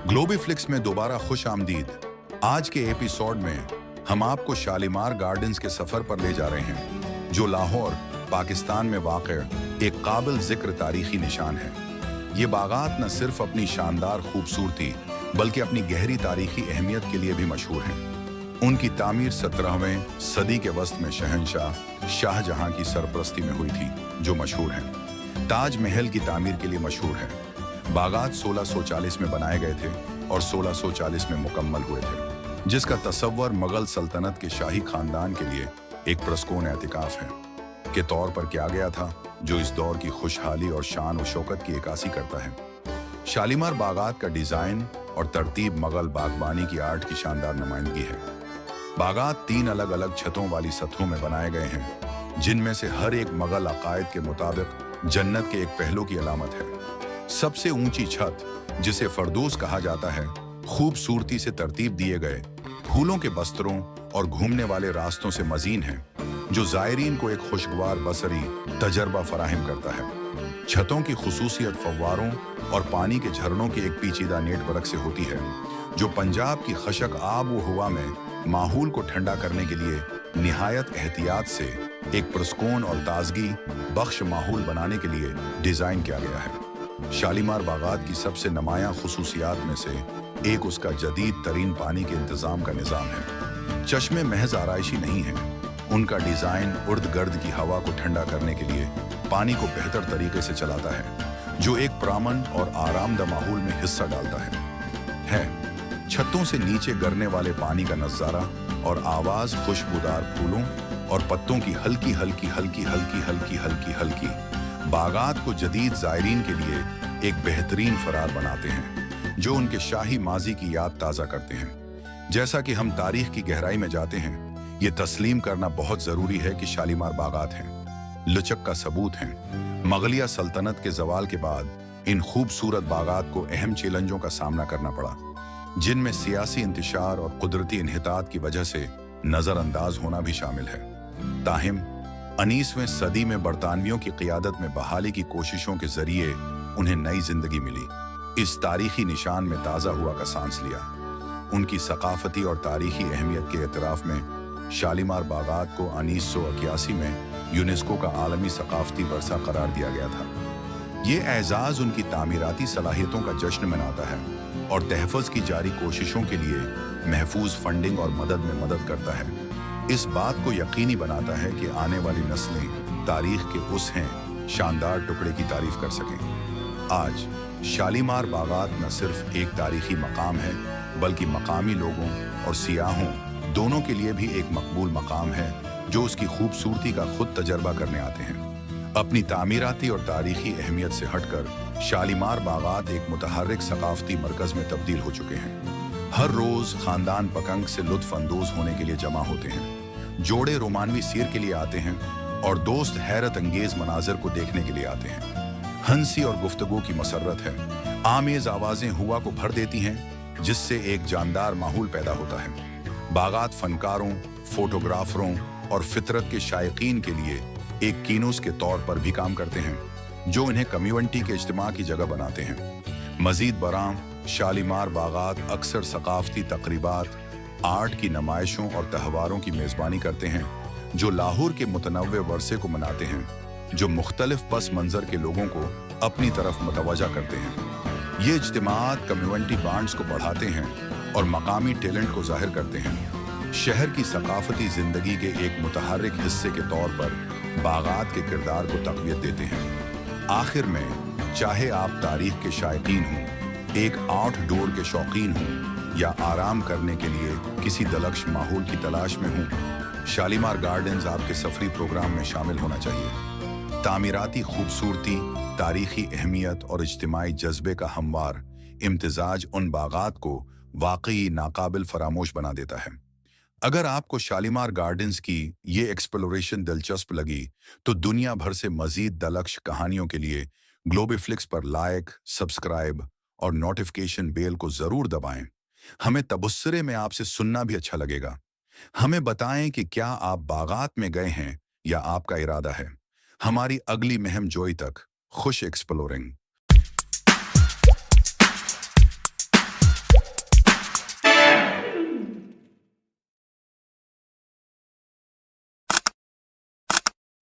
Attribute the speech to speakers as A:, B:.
A: ग्लोबीफ्लिक्स में दोबारा खुश आमदीद। आज के एपिसोड में हम आपको शालीमार गार्डन्स के सफर पर ले जा रहे हैं, जो लाहौर, पाकिस्तान में वाक़ एक काबिल जिक्र तारीखी निशान है। ये बागात न सिर्फ अपनी शानदार खूबसूरती बल्कि अपनी गहरी तारीखी अहमियत के लिए भी मशहूर हैं। उनकी तामीर 17वीं सदी के वस्त में शहंशाह शाहजहां की सरपरस्ती में हुई थी, जो मशहूर है। ताज महल की तामीर के लिए मशहूर है। बागात 1640 में बनाए गए थे और 1640 में मुकम्मल हुए थे, जिसका तसव्वुर मुगल सल्तनत के शाही खानदान के लिए एक पुरस्कून एहतिकाफ है के तौर पर किया गया था, जो इस दौर की खुशहाली और शान और शौकत की इक्कासी करता है। शालीमार बागात का डिजाइन और तरतीब मुगल बागबानी की आर्ट की शानदार नुमाइंदगी है। बागात 3 अलग अलग छतों वाली सतहों में बनाए गए हैं, जिनमें से हर एक मुगल अकायद के मुताबिक जन्नत के एक पहलू की अलामत है। सबसे ऊंची छत, जिसे फरदौस कहा जाता है, खूबसूरती से तरतीब दिए गए फूलों के बस्तरों और घूमने वाले रास्तों से मजीन है, जो ज़ायरीन को एक खुशगवार बसरी तजर्बा फराहम करता है। छतों की खुसूसियत फव्वारों और पानी के झरनों के एक पेचीदा नेटवर्क से होती है, जो पंजाब की खशक आब व हवा में माहौल को ठंडा करने के लिए निहायत एहतियात से एक पुरस्कून और ताजगी बख्श माहौल बनाने के लिए डिज़ाइन किया गया है। शालीमार बागात की सबसे नुमायां खुसूसियात में से एक उसका जदीद तरीन पानी के इंतज़ाम का निज़ाम है। चश्मे महज आराइशी नहीं है, उनका डिज़ाइन उर्द गर्द की हवा को ठंडा करने के लिए पानी को बेहतर तरीके से चलाता है, जो एक पुरअमन और आरामदा माहौल में हिस्सा डालता है। छतों से नीचे गिरने वाले पानी का नज़ारा और आवाज़ खुशबूदार फूलों और पत्तों की हल्की हल्की हल्की हल्की हल्की हल्की हल्की बागात को जदीद ज़ायरीन के लिए एक बेहतरीन फरार बनाते हैं, जो उनके शाही माजी की याद ताज़ा करते हैं। जैसा कि हम तारीख की गहराई में जाते हैं, ये तस्लीम करना बहुत ज़रूरी है कि शालीमार बागात हैं लचक का सबूत हैं। मुगलिया सल्तनत के ज़वाल के बाद इन खूबसूरत बागात को अहम चैलेंजों का सामना करना पड़ा, जिनमें सियासी इंतशार और कुदरती इन्हितात की वजह से नज़रअंदाज होना भी शामिल है। ताहिम 19वीं सदी में बरतानवियों की क़ियादत में बहाली की कोशिशों के जरिए उन्हें नई जिंदगी मिली। इस तारीखी निशान में ताज़ा हुआ का सांस लिया। उनकी सकाफती और तारीखी अहमियत के एतराफ़ में शालीमार बागात को 1981 में यूनेस्को का आलमी सकाफती वर्सा करार दिया गया था। ये एजाज़ उनकी तामीराती सलाहियतों का जश्न मनाता है और तहफ़्फ़ुज़ की जारी कोशिशों के लिए महफूज फंडिंग और मदद में मदद करता है। इस बात को यकीनी बनाता है कि आने वाली नस्लें तारीख के उस हैं शानदार टुकड़े की तारीफ कर सकें। आज शालीमार बागात न सिर्फ एक तारीखी मकाम है, बल्कि मकामी लोगों और सियाहों दोनों के लिए भी एक मकबूल मकाम है, जो उसकी खूबसूरती का खुद तजर्बा करने आते हैं। अपनी तामीराती और तारीखी अहमियत से हटकर शालीमार बागात एक मुतहर्रिक सकाफती मरकज़ में तब्दील हो चुके हैं। हर रोज़ ख़ानदान पकंग से लुत्फ़ अंदोज़ होने के लिए जमा होते हैं, जोड़े रोमानवी सीर के लिए आते हैं और दोस्त हैरत अंगेज मनाजर को देखने के लिए आते हैं। हंसी और गुफ्तगू की मसरत है। आमेज़ आवाज़ें हुआ को भर देती हैं, जिससे एक जानदार माहौल पैदा होता है। बागात फ़नकारों, फोटोग्राफरों और फितरत के शायकीन के लिए एक कीनूस के तौर पर भी काम करते हैं, जो इन्हें कम्युनिटी के इज्तिमा की जगह बनाते हैं। मज़ीद बराम शालीमार बागात अक्सर सकाफती तकरीबात, आर्ट की नुमाइशों और त्योहारों की मेज़बानी करते हैं, जो लाहौर के मुतनव्वे वर्से को मनाते हैं, जो मुख्तलिफ पस मंज़र के लोगों को अपनी तरफ मुतवज्जा करते हैं। ये इज्तिमात कम्युनिटी बॉन्ड्स को बढ़ाते हैं और मकामी टैलेंट को ज़ाहिर करते हैं। शहर की सकाफती ज़िंदगी के एक मुतहर्रिक हिस्से के तौर पर बागात के किरदार को तक़वियत देते हैं। आखिर में, चाहे आप तारीख के शायकीन हों, एक आउटडोर के शौकीन हों या आराम करने के लिए किसी दलक्ष माहौल की तलाश में हूँ, शालीमार गार्डन्स आपके सफरी प्रोग्राम में शामिल होना चाहिए। तामीराती खूबसूरती, तारीखी अहमियत और इज्तिमाई जज्बे का हमवार इम्तिजाज उन बागात को वाकई नाकाबिल फरामोश बना देता है। अगर आपको शालीमार गार्डन्स की ये एक्सप्लोरेशन दिलचस्प लगी, तो दुनिया भर से मजीद दलक्ष कहानियों के लिए ग्लोबीफ्लिक्स पर लाइक, सब्सक्राइब और नोटिफिकेशन बेल को ज़रूर दबाएं। हमें तबसरे में आपसे सुनना भी अच्छा लगेगा। हमें बताएं कि क्या आप बागात में गए हैं या आपका इरादा है। हमारी अगली मुहिम जोई तक खुश एक्सप्लोरिंग।